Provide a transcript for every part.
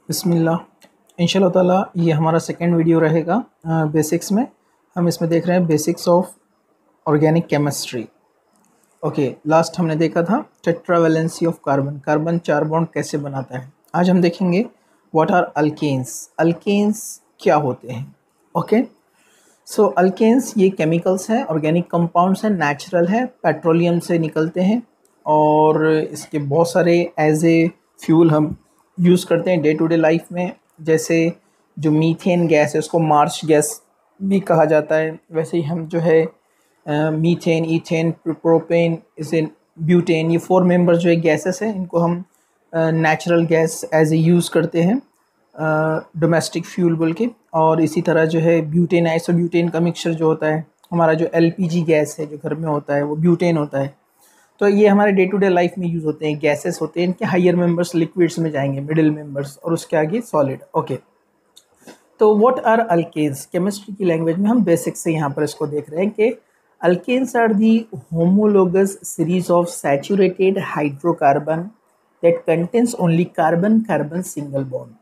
बिस्मिल्लाह। इंशाल्लाह ताला ये हमारा सेकेंड वीडियो रहेगा बेसिक्स में। हम इसमें देख रहे हैं basics of organic chemistry. Okay, last हमने देखा था tetravalency of carbon, carbon 4 bond कैसे बनाता है। आज हम देखेंगे व्हाट आर अल्केन्स, अल्केन्स क्या होते हैं। ओके, सो अल्केन्स ये केमिकल्स हैं, ऑर्गेनिक कंपाउंड्स हैं, नेचुरल है, पेट्रोलियम से निकलते हैं और इसके बहुत सारे एज ए फ्यूल हम यूज़ करते हैं डे टू डे लाइफ में। जैसे जो मीथेन गैस है उसको मार्च गैस भी कहा जाता है। वैसे ही हम जो है मीथेन, ईथेन, प्रोपेन, इसे ब्यूटेन, ये 4 मेंबर्स जो है गैसेस हैं, इनको हम natural gas as a use करते हैं डोमेस्टिक फ्यूल बोल के। और इसी तरह जो है ब्यूटेन, आइसोब्यूटेन का मिक्सचर जो होता है, हमारा जो एलपीजी गैस है जो घर में होता है वो ब्यूटेन होता है। तो ये हमारे डे टू डे लाइफ में यूज़ होते हैं, गैसेस होते हैं। इनके हायर मेंबर्स लिक्विड्स में जाएंगे, मिडिल मेंबर्स, और उसके आगे सॉलिड। ओके, तो व्हाट आर अल्केन्स, केमिस्ट्री की लैंग्वेज में हम बेसिक से यहाँ पर इसको देख रहे हैं कि alkanes are the homologous series of saturated hydrocarbon that contains only carbon carbon single bond.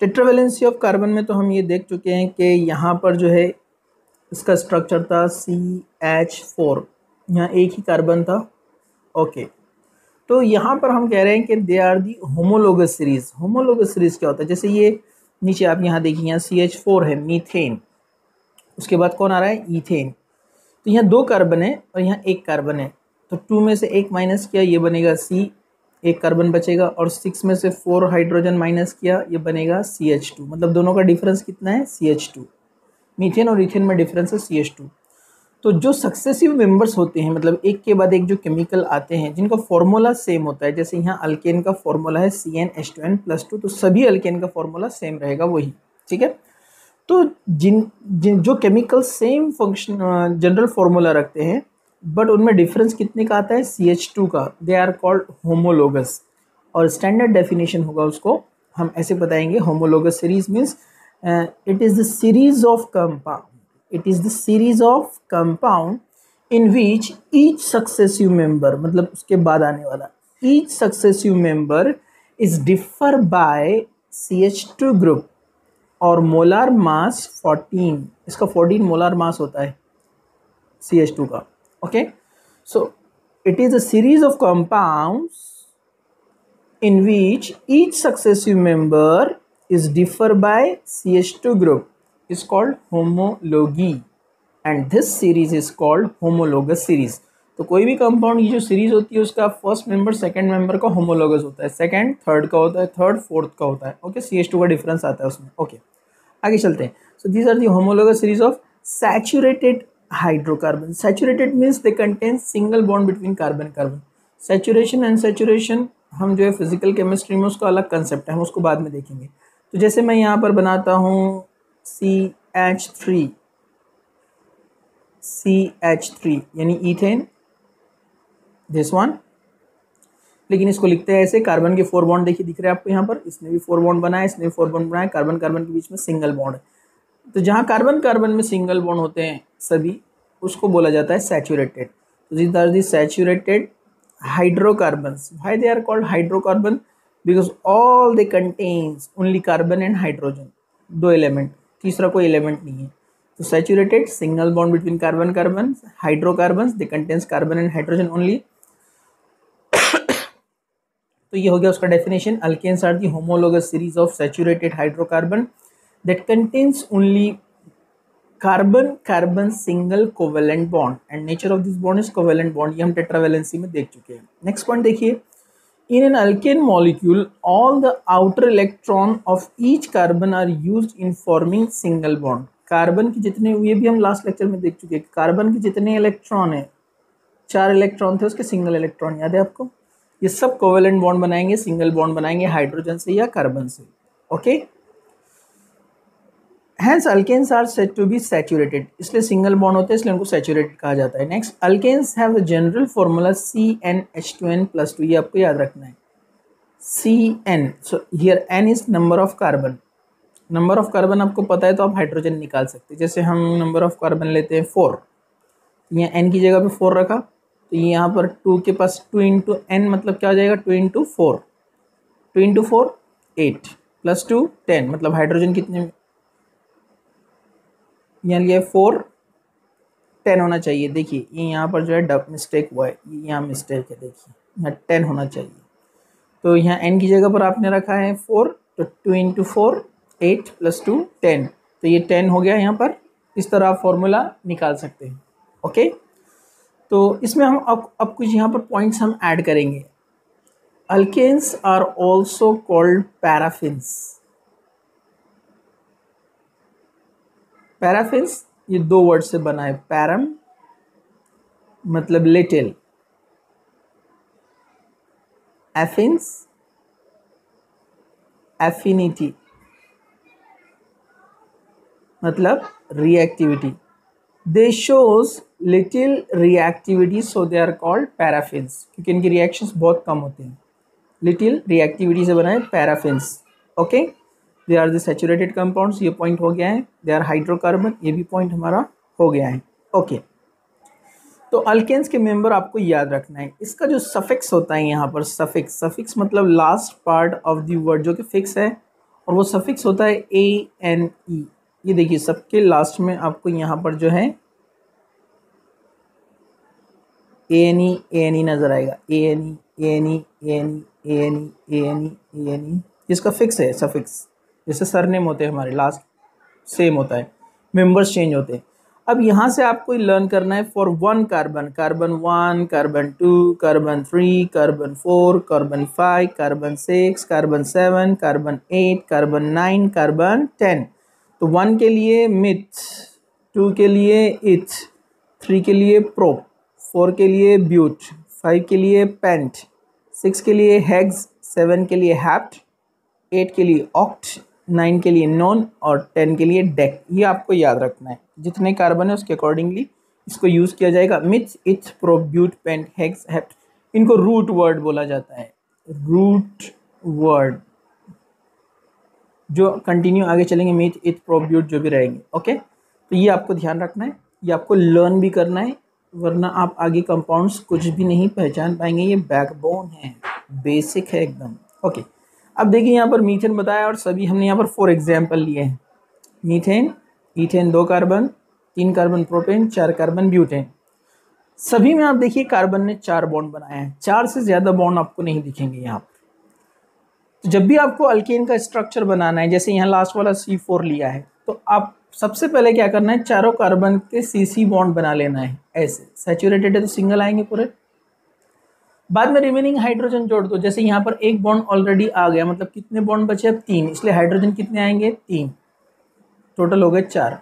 Tetravalency of carbon में तो हम ये देख चुके हैं कि यहाँ पर जो है इसका स्ट्रक्चर था CH4, यहाँ एक ही कार्बन था। ओके, तो यहाँ पर हम कह रहे हैं कि they are the homologous series. Homologous series क्या होता है, जैसे ये नीचे आप यहाँ देखिए, यहाँ CH4 है, मीथेन, उसके बाद कौन आ रहा है, ईथेन। तो यहाँ 2 कार्बन है और यहाँ 1 कार्बन है, तो 2 में से 1 माइनस किया, ये बनेगा C, 1 कार्बन बचेगा, और 6 में से 4 हाइड्रोजन माइनस किया, ये बनेगा CH2। मतलब दोनों का डिफरेंस कितना है, CH2। मीथेन और इथेन में डिफरेंस है CH2। तो जो सक्सेसिव मेंबर्स होते हैं, मतलब एक के बाद एक जो केमिकल आते हैं जिनका फॉर्मूला सेम होता है, जैसे यहाँ अल्केन का फॉर्मूला है CnH2n+2, तो सभी अल्केन का फॉर्मूला सेम रहेगा वही, ठीक है। तो जिन जिन जो chemical same function general formula रखते हैं बट उनमें डिफरेंस कितने का आता है, CH2 का, दे आर कॉल्ड होमोलोगस। और स्टैंडर्ड डेफिनेशन होगा उसको हम ऐसे बताएंगे, homologous series means it is the series of compound, it is the series of compound in which each successive member, मतलब उसके बाद आने वाला each successive member is differ by CH2 group और मोलार मास 14, इसका 14 मोलार मास होता है CH2 का। Okay, so it is a series of compounds in which each successive member is differ by CH2 group is called homology and this series is called homologous series। तो कोई भी compound की जो series होती है उसका first member second member का homologous होता है, सेकंड थर्ड का होता है, थर्ड फोर्थ का होता है। ओके, CH2 का डिफरेंस आता है उसमें। ओके, आगे चलते हैं। So these are the homologous series of saturated hydrocarbon. Saturated means they contain single bond between carbon carbon. Saturation and saturation हम जो है फिजिकल केमिस्ट्री में उसका अलग कंसेप्ट है, हम उसको बाद में देखेंगे। तो जैसे मैं यहाँ पर बनाता हूँ CH3 यानी ईथेन, दिस वन, लेकिन इसको लिखते हैं ऐसे, कार्बन के 4 बॉन्ड देखिए दिख रहे हैं आपको यहाँ पर, इसने भी 4 बॉन्ड बनाया, इसने भी 4 बॉन्ड बनाया, कार्बन कार्बन के बीच में सिंगल बॉन्ड है। तो जहाँ कार्बन कार्बन में सिंगल बॉन्ड होते हैं सभी, उसको बोला जाता है सैचुरेटेड। तो these are the saturated hydrocarbons. Why they are called hydrocarbon? Because all they contains only carbon and hydrogen, 2 element, तीसरा कोई एलिमेंट नहीं है। तो saturated, single bond between carbon carbon, hydrocarbons, they contains carbon and hydrogen only. तो ये हो गया उसका definition. Alkanes are the homologous series of saturated hydrocarbon that contains only carbon carbon single covalent bond and nature of this bond is covalent bond. ये हम tetravalency में देख चुके हैं। नेक्स्ट पॉइंट देखिए, in an alkane molecule all the outer electron of each carbon are used in forming single bond. Carbon के जितने, ये भी हम लास्ट लेक्चर में देख चुके हैं, कार्बन के जितने इलेक्ट्रॉन है, 4 इलेक्ट्रॉन थे उसके सिंगल इलेक्ट्रॉन, याद है आपको, ये सब कोवेलेंट बॉन्ड बनाएंगे, सिंगल बॉन्ड बनाएंगे हाइड्रोजन से या कार्बन से। Okay, Hence alkanes are said to be saturated, इसलिए सिंगल बॉन्ड होते हैं इसलिए उनको सैचुरेटेड कहा जाता है। Next, alkanes have the general formula CnH2n+2, ये आपको याद रखना है, Cn। so here n is number of carbon, number of carbon आपको पता है तो आप हाइड्रोजन निकाल सकते हैं। जैसे हम नंबर ऑफ कार्बन लेते हैं 4, यहाँ n की जगह पे 4 रखा, तो यहाँ पर 2 के पास 2 × n मतलब क्या हो जाएगा, 2 × 4, 2 इंटू 4 8 प्लस 2 10, मतलब हाइड्रोजन कितने, यहाँ लिया 4 10 होना चाहिए। देखिए ये यहाँ पर जो है डब मिस्टेक हुआ है, ये यहाँ मिस्टेक है, देखिए यहाँ 10 होना चाहिए। तो यहाँ n की जगह पर आपने रखा है 4, तो 2 इंटू 4 8 प्लस 2 10, तो ये 10 हो गया यहाँ पर। इस तरह आप फॉर्मूला निकाल सकते हैं। ओके, तो इसमें हम अब कुछ यहाँ पर पॉइंट्स हम ऐड करेंगे। Alkanes are also called paraffins. Paraffins ये 2 वर्ड से बना है, पैरम मतलब लिटिल, एफिन्स एफिनिटी मतलब reactivity. They shows little reactivity so they are called paraffins, क्योंकि इनकी रिएक्शंस बहुत कम होते हैं। लिटिल रिएक्टिविटी से बना है paraffins. Okay, they are the saturated compounds, ये पॉइंट हो गया है। दे आर हाइड्रोकार्बन, ये भी पॉइंट हमारा हो गया है। ओके, तो अल्केन्स के मेंबर आपको याद रखना है। इसका जो सफिक्स होता है यहाँ पर, सफिक्स मतलब last part of the word जो कि फिक्स है, और वो सफिक्स होता है ANE। ये देखिए सबके लास्ट में आपको यहाँ पर जो है ANE नजर आएगा, ANE। इसका फिक्स है सफिक्स, जैसे सरनेम होते हैं हमारे, लास्ट सेम होता है, मेंबर्स चेंज होते हैं। अब यहाँ से आपको लर्न करना है for 1 carbon, carbon 1, carbon 2, carbon 3, carbon 4, carbon 5, carbon 6, carbon 7, carbon 8, carbon 9, carbon 10। तो 1 के लिए मिथ, 2 के लिए इथ, 3 के लिए प्रोप, 4 के लिए ब्यूट, 5 के लिए पेंट, 6 के लिए हेक्स, 7 के लिए हैप्ट, 8 के लिए ऑक्ट, 9 के लिए नॉन, और 10 के लिए डेक। ये आपको याद रखना है, जितने कार्बन है उसके अकॉर्डिंगली इसको यूज़ किया जाएगा। Meth, eth, prop, but, pent, hex, hept, इनको रूट वर्ड बोला जाता है। रूट वर्ड जो कंटिन्यू आगे चलेंगे, मिथ, इथ, प्रोप, ब्यूट जो भी रहेंगे। ओके, तो ये आपको ध्यान रखना है, ये आपको लर्न भी करना है, वरना आप आगे कंपाउंड्स कुछ भी नहीं पहचान पाएंगे। ये बैकबोन है, बेसिक है एकदम। ओके, अब देखिए यहाँ पर मीथेन बताया, और सभी हमने यहाँ पर 4 एग्जाम्पल लिए हैं। Methane, ethane 2 carbon, 3 carbon propane, 4 carbon butane. सभी में आप देखिए कार्बन ने 4 बॉन्ड बनाए हैं, 4 से ज़्यादा बॉन्ड आपको नहीं दिखेंगे यहाँ पर। तो जब भी आपको अल्केन का स्ट्रक्चर बनाना है, जैसे यहाँ लास्ट वाला C4 लिया है, तो आप सबसे पहले क्या करना है, चारों कार्बन के CC बॉन्ड बना लेना है। ऐसे सैचुरेटेड है तो सिंगल आएंगे पूरे, बाद में रिमेनिंग हाइड्रोजन जोड़ दो। जैसे यहाँ पर एक बॉन्ड ऑलरेडी आ गया, मतलब कितने बॉन्ड बचे अब 3, इसलिए हाइड्रोजन कितने आएंगे 3, टोटल हो गए 4।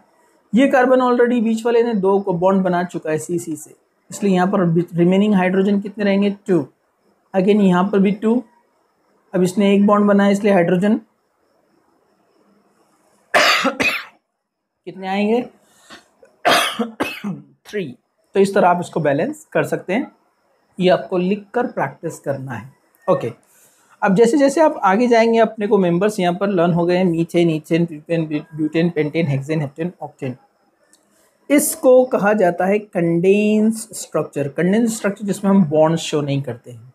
ये कार्बन ऑलरेडी बीच वाले ने 2 को बॉन्ड बना चुका है CC से, इसलिए यहाँ पर रिमेनिंग हाइड्रोजन कितने रहेंगे 2। अगेन यहाँ पर भी 2, अब इसने एक बॉन्ड बनाया इसलिए हाइड्रोजन कितने आएंगे 3। तो इस तरह आप इसको बैलेंस कर सकते हैं, ये आपको लिखकर प्रैक्टिस करना है। ओके, अब जैसे जैसे आप आगे जाएंगे अपने को मेंबर्स यहाँ पर लर्न हो गए हैं, methane, ethane, propane, butane, pentane, hexane, heptane, octane. इसको कहा जाता है कंडेंस स्ट्रक्चर। कंडेंस स्ट्रक्चर जिसमें हम बॉन्ड शो नहीं करते हैं।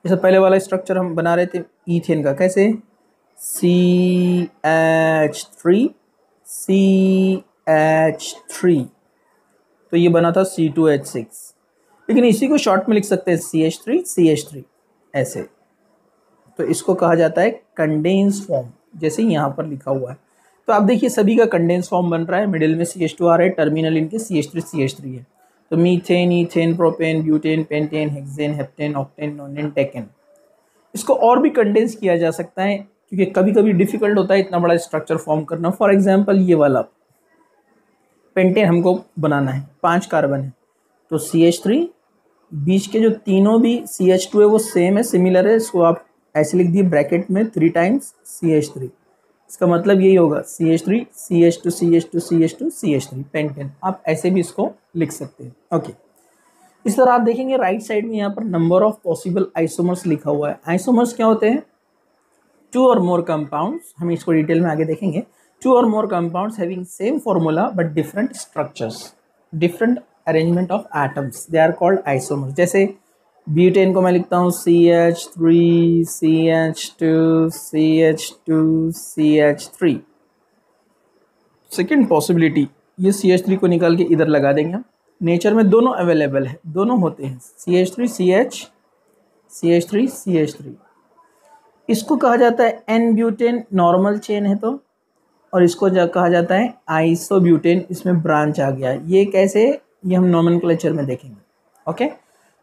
जैसे पहले वाला स्ट्रक्चर हम बना रहे थे ईथेन का, कैसे CH3 CH3, तो ये बना था C2H6, लेकिन इसी को शॉर्ट में लिख सकते हैं CH3 CH3 ऐसे। तो इसको कहा जाता है कंडेंस फॉर्म, जैसे यहाँ पर लिखा हुआ है। तो आप देखिए सभी का कंडेंस फॉर्म बन रहा है, मिडिल में CH2 आ रहा है, टर्मिनल इनके CH3 CH3 है। तो methane, ethane, propane, butane, pentane, hexane, heptane, octane, नोनेन, decane. इसको और भी कंडेंस किया जा सकता है, क्योंकि कभी कभी डिफिकल्ट होता है इतना बड़ा स्ट्रक्चर फॉर्म करना। फॉर एग्जाम्पल ये वाला पेंटेन हमको बनाना है, 5 कार्बन है, तो CH3, बीच के जो तीनों भी CH2 है वो सेम है, सिमिलर है, इसको आप ऐसे लिख दिए ब्रैकेट में 3 टाइम्स CH3। इसका मतलब यही होगा CH3 CH2 CH2 CH2 CH3 pentane. आप ऐसे भी इसको लिख सकते हैं। ओके, इस तरह आप देखेंगे राइट साइड में यहाँ पर नंबर ऑफ पॉसिबल आइसोमर्स लिखा हुआ है। आइसोमर्स क्या होते हैं, 2 और मोर कंपाउंड्स, हम इसको डिटेल में आगे देखेंगे। 2 और more compounds having same formula but different structures, different arrangement of atoms, they are called isomers. जैसे ब्यूटेन को मैं लिखता हूँ CH3 CH2 CH2 CH3। Second possibility, ये CH3 को निकाल के इधर लगा देंगे। नेचर में दोनों अवेलेबल है, दोनों होते हैं, CH3 CH, CH3 CH3। इसको कहा जाता है एन ब्यूटेन, नॉर्मल चेन है तो, और इसको कहा जाता है आइसोब्यूटेन, इसमें ब्रांच आ गया। ये कैसे, ये हम नोमेनक्लेचर में देखेंगे। ओके,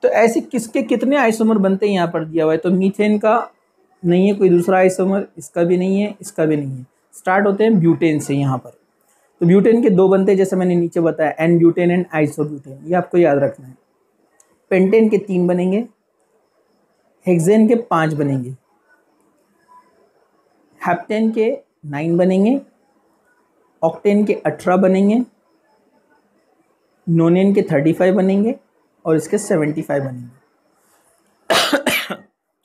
तो ऐसे किसके कितने आइसोमर बनते हैं यहाँ पर दिया हुआ है। तो मीथेन का नहीं है कोई दूसरा आइसोमर, इसका भी नहीं है, इसका भी नहीं है। स्टार्ट होते हैं ब्यूटेन से यहाँ पर। तो ब्यूटेन के 2 बनते हैं, जैसे मैंने नीचे बताया, एन ब्यूटेन एंड आइसोब्यूटेन, ये आपको याद रखना है। पेंटेन के 3 बनेंगे, हेक्सेन के 5 बनेंगे, हेप्टेन के 9 बनेंगे, ऑक्टेन के 18 बनेंगे, नोनेन के 35 बनेंगे और इसके 75 बनेंगे।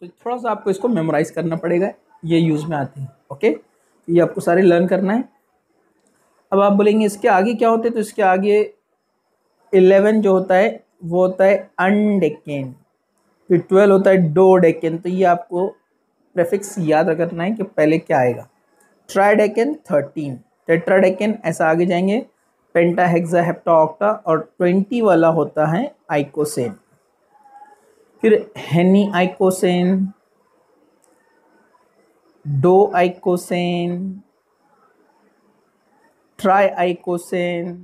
तो थोड़ा सा आपको इसको मेमोराइज करना पड़ेगा, ये यूज़ में आते हैं। ओके, तो ये आपको सारे लर्न करना है। अब आप बोलेंगे इसके आगे क्या होते हैं, तो इसके आगे 11 जो होता है वो होता है अनडेकेन, फिर 12 होता है डोडेकेन। तो ये आपको प्रेफिक्स याद रखना है कि पहले क्या आएगा। ट्राइडेकेन 13, टेट्राडेकेन, ऐसा आगे जाएंगे, पेंटा हेक्सा हेप्टा ऑक्टा, और 20 वाला होता है आइकोसेन। फिर heneicosane, docosane, tricosane,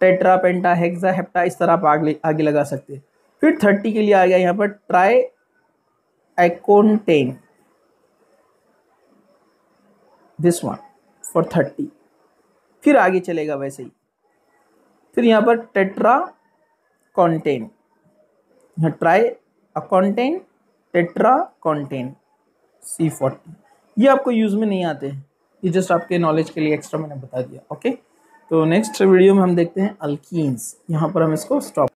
tetra penta hexa hepta, इस तरह आप आगे लगा सकते हैं। फिर 30 के लिए आ गया यहाँ पर ट्राई आइकोनटेन, दिस वन फॉर 30। फिर आगे चलेगा वैसे ही। फिर यहाँ पर टेट्रा कॉन्टेन, यहाँ ट्राई अकॉन्टेन, टेट्रा कॉन्टेन, C40। ये आपको यूज़ में नहीं आते, ये जस्ट आपके नॉलेज के लिए एक्स्ट्रा मैंने बता दिया। ओके, तो नेक्स्ट वीडियो में हम देखते हैं अल्कीन्स। यहाँ पर हम इसको स्टॉप